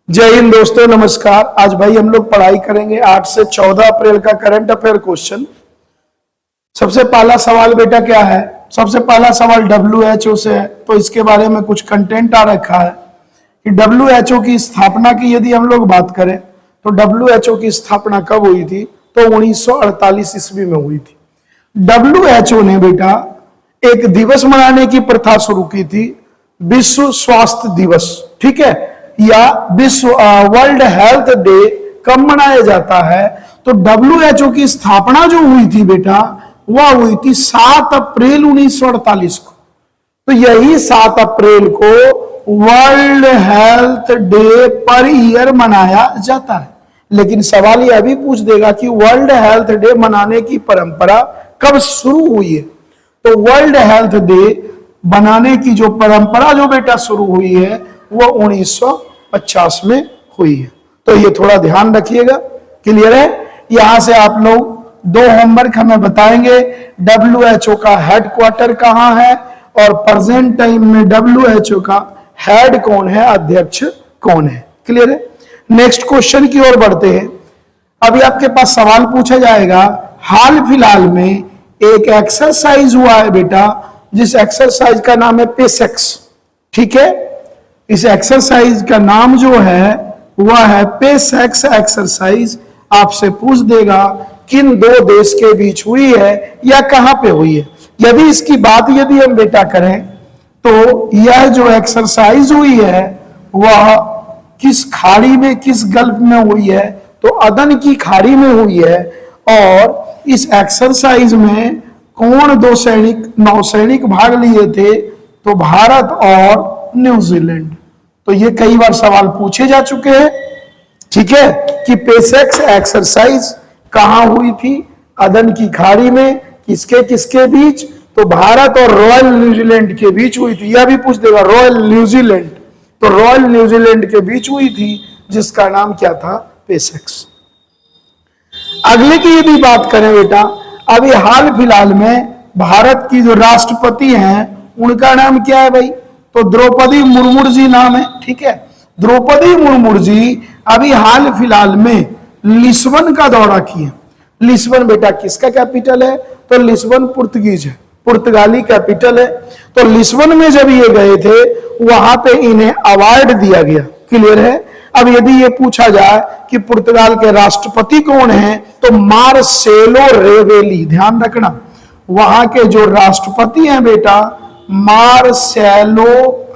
जय हिंद दोस्तों, नमस्कार। आज भाई हम लोग पढ़ाई करेंगे 8 से 14 अप्रैल का करंट अफेयर क्वेश्चन। सबसे पहला सवाल बेटा क्या है? सबसे पहला सवाल WHO से है, तो इसके बारे में कुछ कंटेंट आ रखा है कि WHO की स्थापना की यदि हम लोग बात करें तो WHO की स्थापना कब हुई थी? तो 1948 ईस्वी में हुई थी। WHO ने बेटा एक दिवस मनाने की प्रथा शुरू की थी, विश्व स्वास्थ्य दिवस, ठीक है, या विश्व वर्ल्ड हेल्थ डे कब मनाया जाता है? तो WHO की स्थापना जो हुई थी बेटा, वह हुई थी 7 अप्रैल 1948 को। तो यही 7 अप्रैल को world health day per year मनाया जाता है। लेकिन सवाल यह भी पूछ देगा कि वर्ल्ड हेल्थ डे मनाने की परंपरा कब शुरू हुई है? तो वर्ल्ड हेल्थ डे बनाने की जो परंपरा जो बेटा शुरू हुई है वो 1950 में हुई है। तो ये थोड़ा ध्यान रखिएगा, क्लियर है? यहां से आप लोग 2 होमवर्क हमें बताएंगे। WHO का हेडक्वार्टर कहां है और प्रेजेंट टाइम में WHO का हेड कौन है, अध्यक्ष कौन है, क्लियर है? नेक्स्ट क्वेश्चन की ओर बढ़ते हैं। अभी आपके पास सवाल पूछा जाएगा, हाल फिलहाल में एक एक्सरसाइज हुआ है बेटा, जिस एक्सरसाइज का नाम है पेसेक्स, ठीक है? इस एक्सरसाइज का नाम जो है वह है पेसेक्स एक्सरसाइज। आपसे पूछ देगा किन 2 देश के बीच हुई है या कहां पे हुई है। यदि इसकी बात यदि हम बेटा करें तो यह जो एक्सरसाइज हुई है वह किस खाड़ी में, किस गल्फ में हुई है? तो अदन की खाड़ी में हुई है। और इस एक्सरसाइज में कौन 2 नौसैनिक भाग लिए थे? तो भारत और न्यूजीलैंड। तो ये कई बार सवाल पूछे जा चुके हैं, ठीक है, कि पेसेक्स एक्सरसाइज कहां हुई थी? अदन की खाड़ी में। किसके किसके बीच? तो भारत और रॉयल न्यूजीलैंड के बीच हुई थी। यह भी पूछ देगा रॉयल न्यूजीलैंड, तो रॉयल न्यूजीलैंड के बीच हुई थी, जिसका नाम क्या था? पेसेक्स। अगले की यदि बात करें बेटा, अभी हाल फिलहाल में भारत की जो राष्ट्रपति हैं उनका नाम क्या है भाई? तो द्रौपदी मुर्मू जी नाम है, ठीक है? द्रौपदी मुर्मू जी अभी हाल फिलहाल में लिस्बन का दौरा किए। लिस्बन बेटा किसका कैपिटल है? तो लिस्बन पुर्तगीज है, पुर्तगाली कैपिटल है। तो लिस्बन में जब ये गए थे वहां पे इन्हें अवार्ड दिया गया, क्लियर है? अब यदि ये पूछा जाए कि पुर्तगाल के राष्ट्रपति कौन है, तो मार्सेलो रेवेली। ध्यान रखना, वहां के जो राष्ट्रपति हैं बेटा मार्सेलो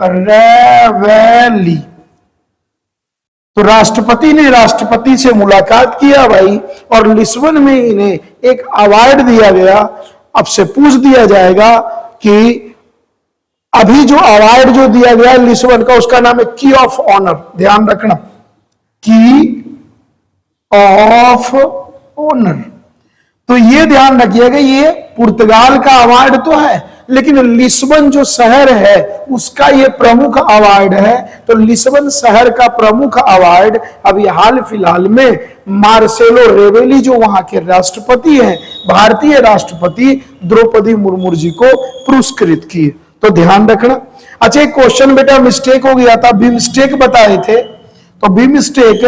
रेवेली। तो राष्ट्रपति ने राष्ट्रपति से मुलाकात किया भाई, और लिस्बन में इन्हें एक अवार्ड दिया गया। अब से पूछ दिया जाएगा कि अभी जो अवार्ड जो दिया गया लिस्बन का, उसका नाम है की ऑफ ऑनर। ध्यान रखना, की ऑफ ऑनर। तो ये ध्यान रखिएगा, ये पुर्तगाल का अवार्ड तो है, लेकिन लिस्बन जो शहर है उसका ये प्रमुख अवार्ड है। तो लिस्बन शहर का प्रमुख अवार्ड अभी हाल फिलहाल में मार्सेलो रेवेली जो वहां के राष्ट्रपति हैं, भारतीय राष्ट्रपति द्रौपदी मुर्मू जी को पुरस्कृत किए। तो ध्यान रखना। अच्छा, एक क्वेश्चन बेटा मिस्टेक हो गया था, बिमस्टेक बताए थे। तो बिमस्टेक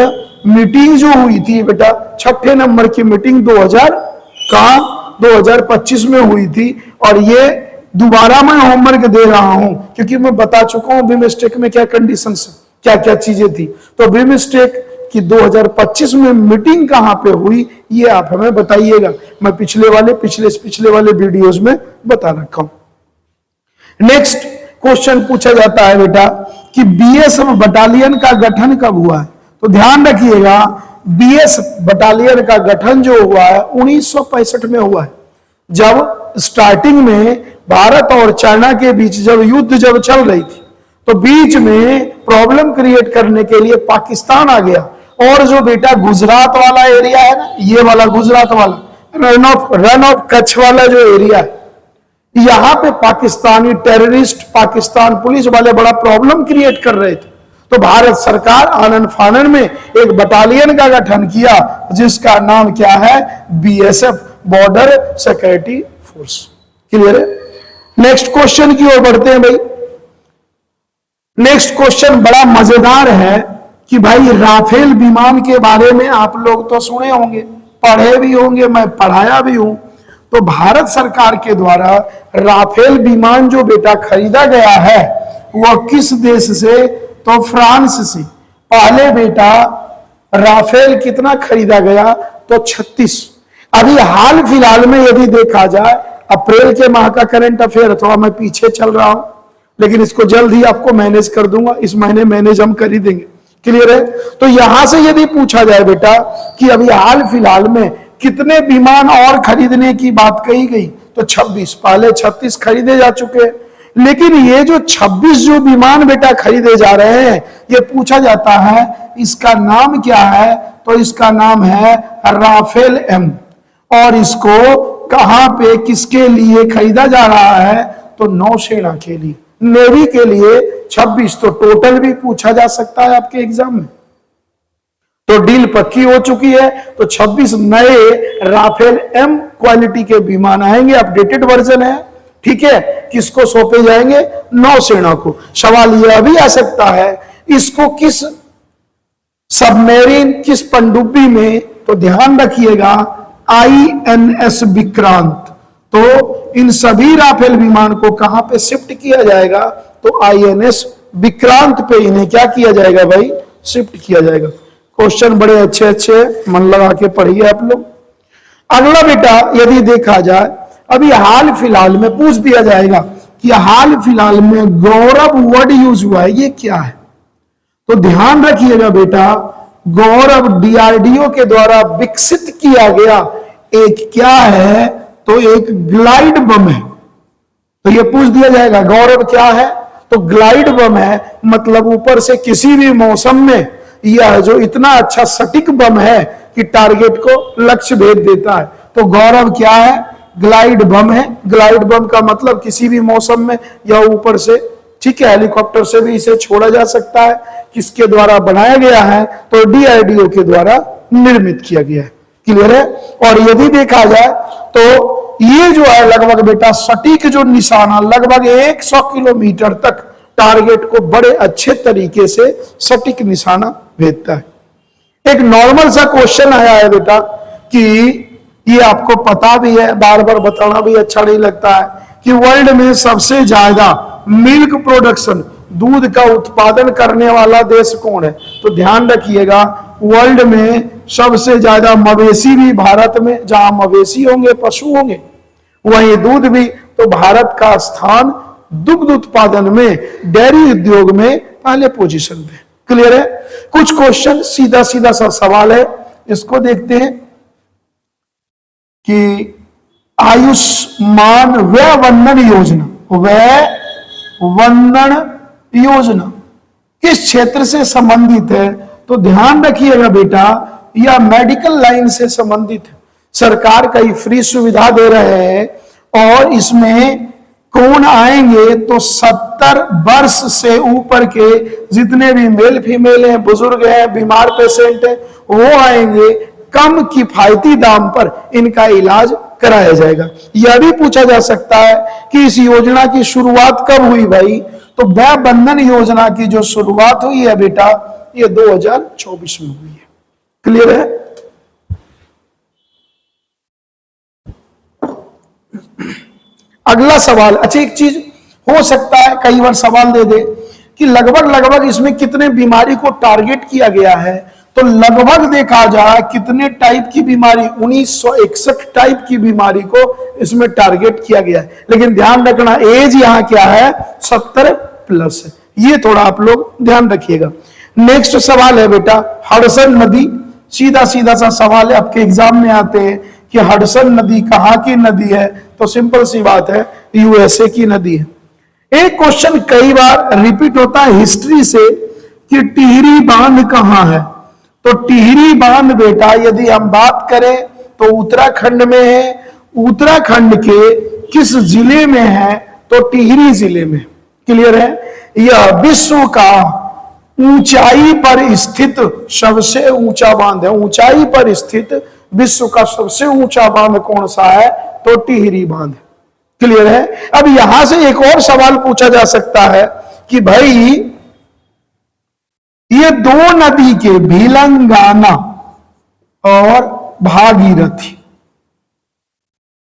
मीटिंग जो हुई थी बेटा, 6ठे नंबर की मीटिंग 2025 में हुई थी। और ये दोबारा मैं होमवर्क दे रहा हूं क्योंकि मैं बता चुका हूं बिमस्टेक में क्या कंडीशंस, क्या क्या चीजें थी। तो बिमस्टेक की 2025 में मीटिंग कहां पे हुई ये आप हमें बताइएगा। मैं पिछले वाले वीडियोस में बता रखा हूं। नेक्स्ट क्वेश्चन पूछा जाता है बेटा कि BSF बटालियन का गठन कब हुआ है? तो ध्यान रखिएगा, BSF बटालियन का गठन जो हुआ है 1965 में हुआ है। जब स्टार्टिंग में भारत और चाइना के बीच जब युद्ध चल रही थी, तो बीच में प्रॉब्लम क्रिएट करने के लिए पाकिस्तान आ गया। और जो बेटा गुजरात वाला एरिया है ना, ये वाला गुजरात वाला रन ऑफ कच्छ वाला जो एरिया है, यहां पे पाकिस्तानी टेररिस्ट, पाकिस्तान पुलिस वाले बड़ा प्रॉब्लम क्रिएट कर रहे थे। तो भारत सरकार आनन फानन में एक बटालियन का गठन किया, जिसका नाम क्या है? BSF, border security force, clear है? नेक्स्ट क्वेश्चन की ओर बढ़ते हैं भाई। नेक्स्ट क्वेश्चन बड़ा मजेदार है कि भाई राफेल विमान के बारे में आप लोग तो सुने होंगे, पढ़े भी होंगे, मैं पढ़ाया भी हूं। तो भारत सरकार के द्वारा राफेल विमान जो बेटा खरीदा गया है वह किस देश से? तो फ्रांस से। पहले बेटा राफेल कितना खरीदा गया? तो 36। अभी हाल फिलहाल में यदि देखा जाए, अप्रैल के माह का करंट अफेयर, थोड़ा मैं पीछे चल रहा हूं लेकिन इसको जल्द ही आपको मैनेज कर दूंगा, इस महीने मैनेज हम कर ही देंगे। क्लियर है? तो यहां से यदि पूछा जाए बेटा कि अभी हाल फिलहाल में कितने विमान और खरीदने की बात कही गई, तो 26। पहले 36 खरीदे जा चुके हैं, लेकिन ये जो 26 जो विमान बेटा खरीदे जा रहे हैं, ये पूछा जाता है इसका नाम क्या है? तो इसका नाम है राफेल एम। और इसको कहां पे किसके लिए खरीदा जा रहा है? तो नौसेना के लिए, नेवी के लिए 26। तो टोटल भी पूछा जा सकता है आपके एग्जाम में। तो डील पक्की हो चुकी है। तो 26 नए राफेल एम क्वालिटी के विमान आएंगे, अपडेटेड वर्जन है। ठीक है, किसको सौंपे जाएंगे? नौसेना को। सवाल यह भी आ सकता है इसको किस सबमरीन, किस पनडुब्बी में? तो ध्यान रखिएगा INS विक्रांत। तो इन सभी राफेल विमान को कहां पे शिफ्ट किया जाएगा? तो INS विक्रांत पे इन्हें क्या किया जाएगा भाई? शिफ्ट किया जाएगा। क्वेश्चन बड़े अच्छे अच्छे, मन लगा के पढ़िए आप लोग। अगला बेटा यदि देखा जाए, अभी हाल फिलहाल में पूछ दिया जाएगा कि हाल फिलहाल में गौरव वर्ड यूज हुआ है, ये क्या है? तो ध्यान रखिएगा बेटा, गौरव DRDO के द्वारा विकसित किया गया एक क्या है? तो एक ग्लाइड बम है। तो ये पूछ दिया जाएगा गौरव क्या है? तो ग्लाइड बम है, मतलब ऊपर से किसी भी मौसम में यह जो इतना अच्छा सटीक बम है कि टारगेट को लक्ष्य भेद देता है। तो गौरव क्या है? ग्लाइड बम है। ग्लाइड बम का मतलब किसी भी मौसम में या ऊपर से, ठीक है, हेलीकॉप्टर से भी इसे छोड़ा जा सकता है। किसके द्वारा बनाया गया है? तो DRDO के द्वारा निर्मित किया गया है। क्लियर है? और यदि देखा जाए तो ये जो है लगभग बेटा सटीक जो निशाना, लगभग 100 किलोमीटर तक टारगेट को बड़े अच्छे तरीके से सटीक निशाना भेजता है। एक नॉर्मल सा क्वेश्चन आया है बेटा कि ये आपको पता भी है, बार बार बताना भी अच्छा नहीं लगता है, कि वर्ल्ड में सबसे ज्यादा मिल्क प्रोडक्शन, दूध का उत्पादन करने वाला देश कौन है? तो ध्यान रखिएगा, वर्ल्ड में सबसे ज्यादा मवेशी भी भारत में, जहां मवेशी होंगे, पशु होंगे, वहीं दूध भी। तो भारत का स्थान दुग्ध उत्पादन में, डेयरी उद्योग में पहले पोजीशन पे। क्लियर है? कुछ क्वेश्चन सीधा सीधा सा सवाल है, इसको देखते हैं कि आयुष्मान व्यय वंदन योजना, व्यय वंदन योजना किस क्षेत्र से संबंधित है? तो ध्यान रखिएगा बेटा, यह मेडिकल लाइन से संबंधित है। सरकार कई फ्री सुविधा दे रहे हैं और इसमें कौन आएंगे? तो 70 वर्ष से ऊपर के जितने भी मेल फीमेल हैं, बुजुर्ग हैं, बीमार पेशेंट हैं, वो आएंगे। कम किफायती दाम पर इनका इलाज कराया जाएगा। यह भी पूछा जा सकता है कि इस योजना की शुरुआत कब हुई भाई? तो व्यय बंधन योजना की जो शुरुआत हुई है बेटा, ये 2024 में हुई है। क्लियर है? अगला सवाल, अच्छा एक चीज हो सकता है कई बार सवाल दे दे कि लगभग इसमें कितने बीमारी को टारगेट किया गया है। तो लगभग देखा जाए कितने टाइप की बीमारी, 1961 टाइप की बीमारी को इसमें टारगेट किया गया है। लेकिन ध्यान रखना, एज यहां क्या है? 70 प्लस है। ये थोड़ा आप लोग ध्यान रखिएगा। नेक्स्ट सवाल है बेटा, हडसन नदी। सीधा सीधा सा सवाल है, आपके एग्जाम में आते हैं कि हडसन नदी कहां की नदी है? तो सिंपल सी बात है, USA की नदी है। एक क्वेश्चन कई बार रिपीट होता है हिस्ट्री से कि टिहरी बांध कहां है? तो टिहरी बांध बेटा यदि हम बात करें तो उत्तराखंड में है। उत्तराखंड के किस जिले में है? तो टिहरी जिले में। क्लियर है? यह विश्व का ऊंचाई पर स्थित सबसे ऊंचा बांध है। ऊंचाई पर स्थित विश्व का सबसे ऊंचा बांध कौन सा है? तो टिहरी बांध। क्लियर है? अब यहां से एक और सवाल पूछा जा सकता है कि भाई ये दो नदी के भिलंगाना और भागीरथी,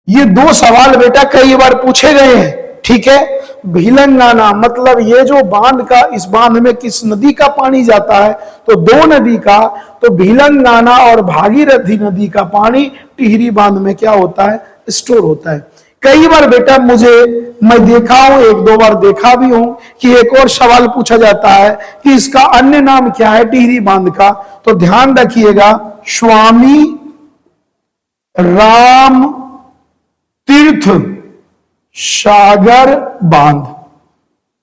ये दो सवाल बेटा कई बार पूछे गए हैं। ठीक है, भिलंगाना मतलब ये जो बांध का, इस बांध में किस नदी का पानी जाता है, तो दो नदी का, तो भिलंगाना और भागीरथी नदी का पानी टिहरी बांध में क्या होता है, स्टोर होता है। कई बार बेटा मैं देखा हूं, एक दो बार देखा भी हूं कि एक और सवाल पूछा जाता है कि इसका अन्य नाम क्या है टिहरी बांध का, तो ध्यान रखिएगा स्वामी राम तीर्थ सागर बांध।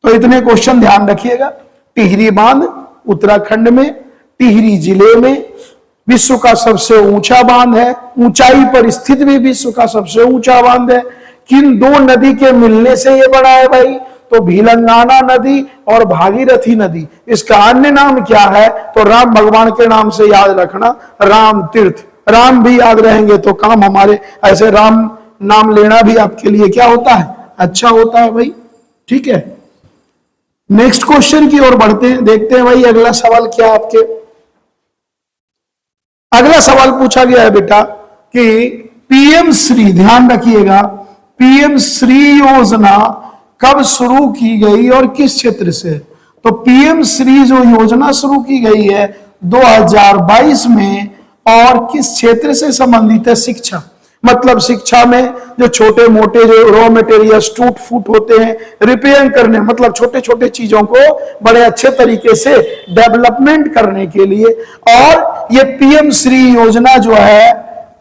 तो इतने क्वेश्चन ध्यान रखिएगा। टिहरी बांध उत्तराखंड में, टिहरी जिले में, विश्व का सबसे ऊंचा बांध है, ऊंचाई पर स्थित भी विश्व का सबसे ऊंचा बांध है। किन दो नदी के मिलने से यह बना है भाई, तो भिलंगाना नदी और भागीरथी नदी। इसका अन्य नाम क्या है, तो राम भगवान के नाम से याद रखना, राम तीर्थ। राम भी याद रहेंगे तो काम हमारे, ऐसे राम नाम लेना भी आपके लिए क्या होता है, अच्छा होता है भाई। ठीक है, नेक्स्ट क्वेश्चन की ओर बढ़ते हैं, देखते हैं भाई अगला सवाल क्या आपके। अगला सवाल पूछा गया है बेटा कि पीएम श्री, ध्यान रखिएगा, पीएम श्री योजना कब शुरू की गई और किस क्षेत्र से। तो पीएम श्री जो योजना शुरू की गई है 2022 में, और किस क्षेत्र से संबंधित है, शिक्षा। मतलब शिक्षा में जो छोटे मोटे जो रॉ मटेरियल टूट फूट होते हैं, रिपेयर करने, मतलब छोटे छोटे चीजों को बड़े अच्छे तरीके से डेवलपमेंट करने के लिए। और ये पीएम श्री योजना जो है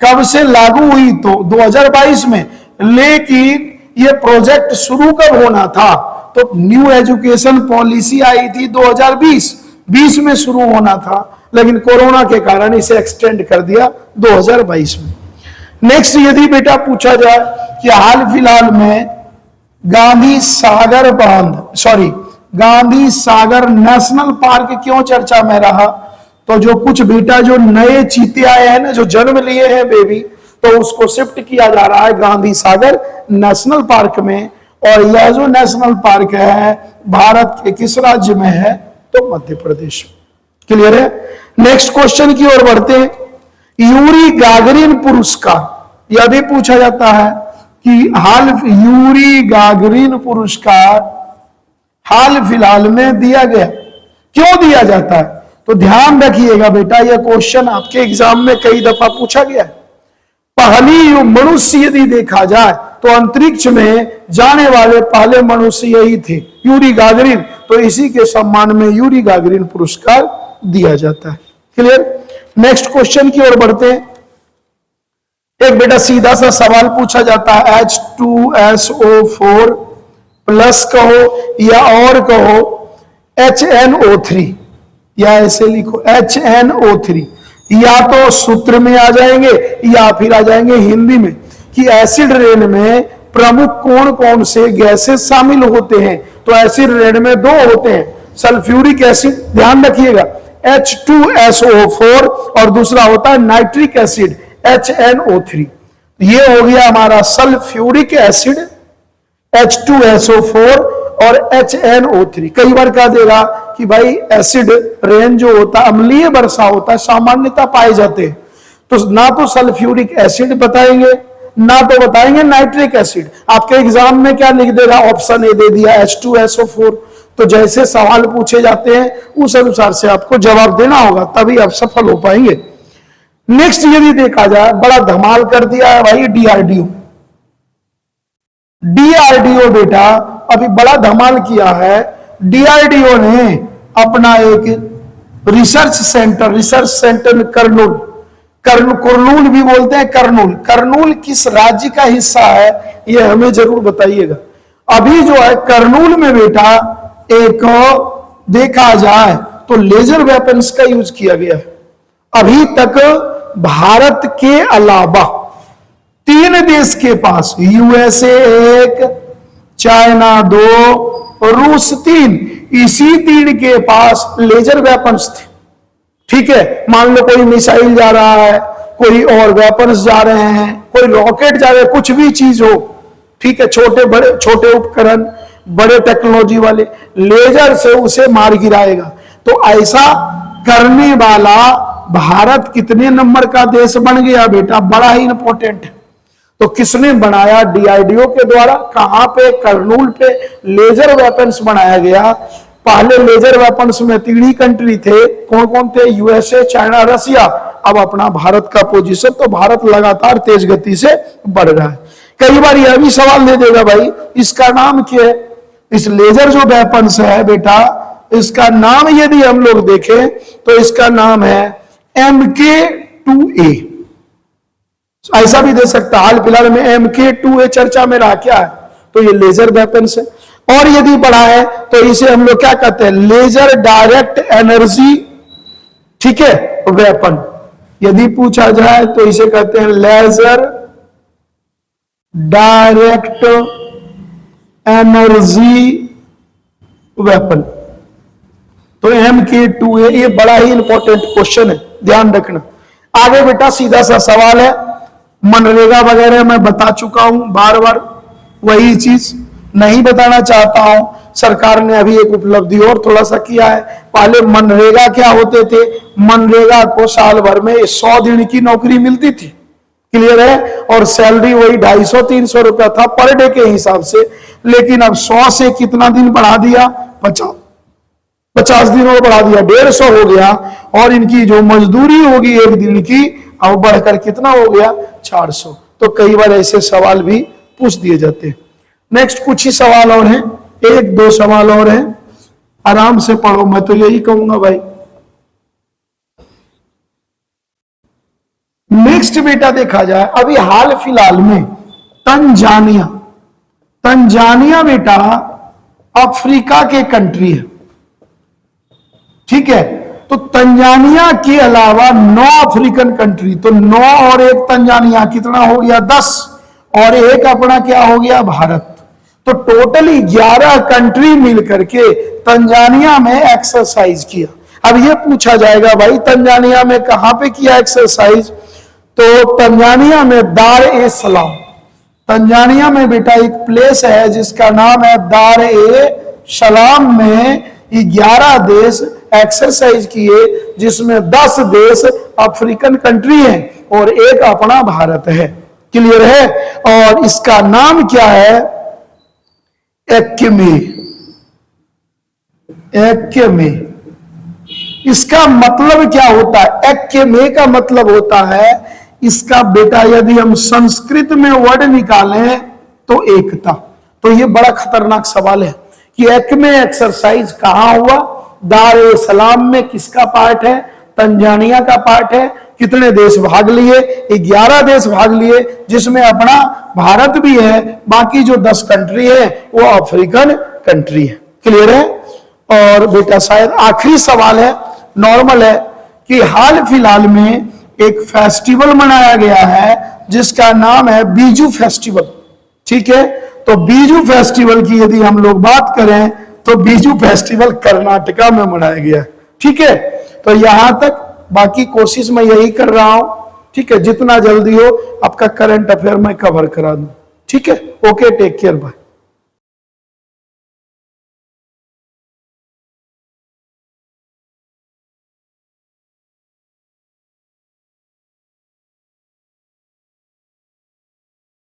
कब से लागू हुई, तो 2022 में। लेकिन ये प्रोजेक्ट शुरू कब होना था, तो न्यू एजुकेशन पॉलिसी आई थी 2020 में शुरू होना था, लेकिन कोरोना के कारण इसे एक्सटेंड कर दिया 2022 में। नेक्स्ट यदि बेटा पूछा जाए कि हाल फिलहाल में गांधी सागर नेशनल पार्क क्यों चर्चा में रहा, तो जो कुछ बेटा जो नए चीते आए हैं ना, जो जन्म लिए हैं बेबी, तो उसको शिफ्ट किया जा रहा है गांधी सागर नेशनल पार्क में। और यह जो नेशनल पार्क है भारत के किस राज्य में है, तो मध्य प्रदेश। क्लियर है। नेक्स्ट क्वेश्चन की ओर बढ़ते हैं। यूरी गागरिन पुरस्कार यदि पूछा जाता है कि यूरी गागरिन पुरस्कार हाल फिलहाल में दिया गया, क्यों दिया जाता है, तो ध्यान रखिएगा बेटा, यह क्वेश्चन आपके एग्जाम में कई दफा पूछा गया है। पहली मनुष्य यदि देखा जाए तो अंतरिक्ष में जाने वाले पहले मनुष्य यही थे, यूरी गागरिन। तो इसी के सम्मान में यूरी गागरिन पुरस्कार दिया जाता है। क्लियर। नेक्स्ट क्वेश्चन की ओर बढ़ते हैं। एक बेटा सीधा सा सवाल पूछा जाता है, H2SO4 प्लस कहो या और कहो HNO3, या ऐसे लिखो HNO3, या तो सूत्र में आ जाएंगे या फिर आ जाएंगे हिंदी में कि एसिड रेन में प्रमुख कौन कौन से गैसेस शामिल होते हैं। तो एसिड रेन में दो होते हैं, सल्फ्यूरिक एसिड, ध्यान रखिएगा H2SO4, और दूसरा होता है नाइट्रिक एसिड HNO3। ये हो गया हमारा सल्फ्यूरिक एसिड H2SO4 और HNO3। कई बार कह देगा कि भाई एसिड रेन जो होता है, अम्लीय वर्षा होता है, सामान्यतः पाए जाते हैं, तो ना तो सल्फ्यूरिक एसिड बताएंगे ना तो बताएंगे नाइट्रिक एसिड। आपके एग्जाम में क्या लिख देगा, ऑप्शन ए दे दिया H2SO4। तो जैसे सवाल पूछे जाते हैं उस अनुसार से आपको जवाब देना होगा, तभी आप सफल हो पाएंगे। नेक्स्ट यदि देखा जाए, बड़ा धमाल कर दिया है भाई डीआरडीओ। डीआरडीओ बेटा अभी बड़ा धमाल किया है। डीआरडीओ ने अपना एक रिसर्च सेंटर कुरनूल भी बोलते हैं, करनूल किस राज्य का हिस्सा है यह हमें जरूर बताइएगा। अभी जो है करनूल में बेटा एक देखा जाए तो लेजर वेपन्स का यूज किया गया है। अभी तक भारत के अलावा 3 देश के पास, यूएसए 1, चाइना 2, रूस 3, इसी 3 के पास लेजर वेपन्स थे। ठीक है, मान लो कोई मिसाइल जा रहा है, कोई और वेपन्स जा रहे हैं, कोई रॉकेट जा रहे हैं, कुछ भी चीज हो, ठीक है, छोटे उपकरण, बड़े टेक्नोलॉजी वाले, लेजर से उसे मार गिराएगा। तो ऐसा करने वाला भारत कितने नंबर का देश बन गया बेटा, बड़ा ही इंपॉर्टेंट है। तो किसने बनाया, डीआरडीओ के द्वारा। कहां पे, करनूल पे लेजर वेपन्स बनाया गया। पहले लेजर वेपन्स में 3 ही कंट्री थे, कौन कौन थे, यूएसए, चाइना, रसिया। अब अपना भारत का पोजीशन, तो भारत लगातार तेज गति से बढ़ रहा है। कई बार यह भी सवाल दे देगा भाई इसका नाम क्या है, इस लेजर जो वेपन्स है बेटा इसका नाम यदि हम लोग देखें तो इसका नाम है MK2A। ऐसा भी दे सकता, हाल फिलहाल में MK2A चर्चा में रहा, क्या है, तो ये लेजर वेपन्स है। और यदि बढ़ा है तो इसे हम लोग क्या कहते हैं, लेजर डायरेक्ट एनर्जी, ठीक है, वेपन। यदि पूछा जाए तो इसे कहते हैं लेजर डायरेक्ट एनर्जी वेपन। तो MK2A ये बड़ा ही इंपॉर्टेंट क्वेश्चन है, ध्यान रखना। आगे बेटा सीधा सा सवाल है, मनरेगा वगैरह मैं बता चुका हूं, बार बार वही चीज नहीं बताना चाहता हूं। सरकार ने अभी एक उपलब्धि और थोड़ा सा किया है। पहले मनरेगा क्या होते थे, मनरेगा को साल भर में 100 दिन की नौकरी मिलती थी, क्लियर है, और सैलरी वही 250-300 रुपया था पर डे के हिसाब से। लेकिन अब 100 से कितना दिन बढ़ा दिया, 50 दिन और बढ़ा दिया, 150 हो गया। और इनकी जो मजदूरी होगी एक दिन की अब बढ़कर कितना हो गया, 400। तो कई बार ऐसे सवाल भी पूछ दिए जाते हैं। नेक्स्ट कुछ ही सवाल और हैं, 1-2 सवाल और हैं, आराम से पढ़ो, मैं तो यही कहूंगा भाई। नेक्स्ट बेटा देखा जाए, अभी हाल फिलहाल में तंजानिया बेटा अफ्रीका के कंट्री है, ठीक है। तो तंजानिया के अलावा 9 अफ्रीकन कंट्री, तो 9 और 1 तंजानिया कितना हो गया, 10, और 1 अपना क्या हो गया, भारत। तो टोटली 11 कंट्री मिलकर के तंजानिया में एक्सरसाइज किया। अब ये पूछा जाएगा भाई तंजानिया में कहां पे किया एक्सरसाइज, तो तंजानिया में दार ए सलाम, तंजानिया में बेटा एक प्लेस है जिसका नाम है दार ए सलाम में 11 देश एक्सरसाइज किए, जिसमें 10 देश अफ्रीकन कंट्री हैं और 1 अपना भारत है, क्लियर है। और इसका नाम क्या है, एक्मे। इसका मतलब क्या होता है, एक्मे का मतलब होता है, इसका बेटा यदि हम संस्कृत में वर्ड निकालें तो एकता। तो ये बड़ा खतरनाक सवाल है कि एक्मे एक्सरसाइज कहां हुआ, दार ए सलाम में किसका पार्ट है, तंजानिया का पार्ट है। कितने देश भाग लिए, 11 देश भाग लिए, जिसमें अपना भारत भी है, बाकी जो 10 कंट्री है वो अफ्रीकन कंट्री है, क्लियर है। और बेटा शायद आखिरी सवाल है, नॉर्मल है, कि हाल फिलहाल में एक फेस्टिवल मनाया गया है जिसका नाम है बीजू फेस्टिवल, ठीक है। तो बीजू फेस्टिवल की यदि हम लोग बात करें तो बीजू फेस्टिवल कर्नाटका में मनाया गया, ठीक है। तो यहां तक, बाकी कोशिश मैं यही कर रहा हूं, ठीक है, जितना जल्दी हो आपका करंट अफेयर मैं कवर करा दूं, ठीक है। Okay, take care, bye.